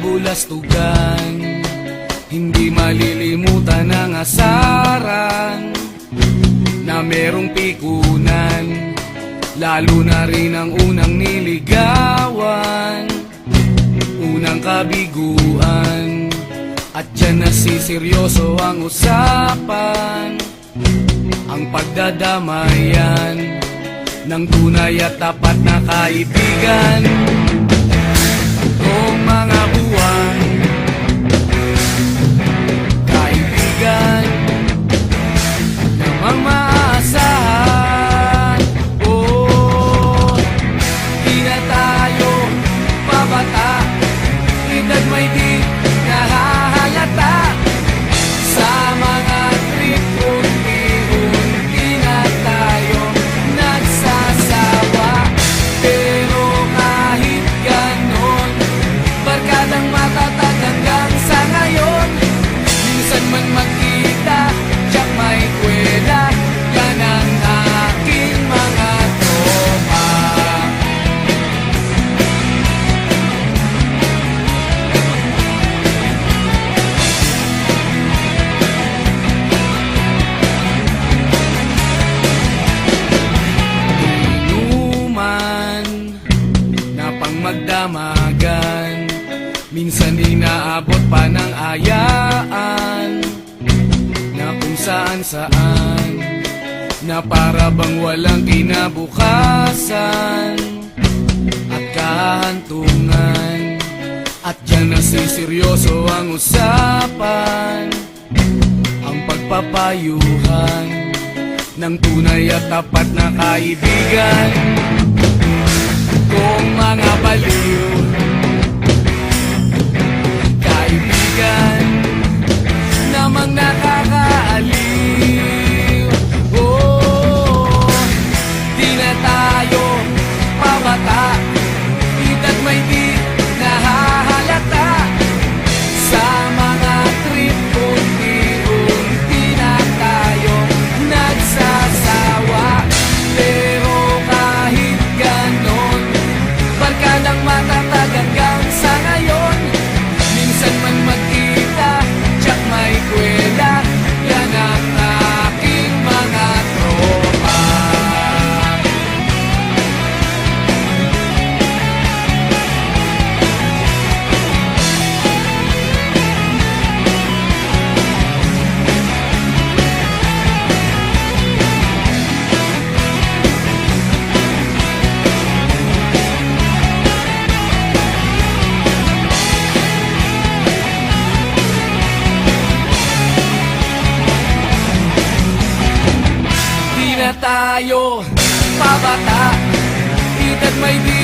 kabulastugan, hindi malilimutan ang asaran na merong pikunan, lalo na rin ang unang niligawan, unang kabiguan. At dyan nasiseryoso ang usapan, ang pagdadamayan ng tunay at tapat na kaibigan. Tatlong mga buwan, kaibigan namang maaasahan. Oh, di na tayo pabata, edad may di nahahalata. Sa mga trip unti-unti na tayo nagsasawa. Pero kahit ganon, barkadang matatag hanggang sa ngayon. Minsan man magkita, tiyak may kwela, yan ang aking mga tropa. Inuman na pang magdamagan, minsan inaabot pa ng ayaan, na kung saan-saan, na para bang walang kinabukasan at kahantungan. At dyan nasiseryoso ang usapan, ang pagpapayuhan ng tunay at tapat na kaibigan. Kung mga baliw, kaibigan namang nakakaaliw. Oh, di na tayo pabata, edad may di nahahalata. Sa mga trip unti-unti na tayo nagsasawa. Pero kahit ganon, barkadang matatag hanggang sa ngayon. Minsan man magkita, tiyak may kwela, yan ang aking mga tropa. Di na tayo pabata, edad may di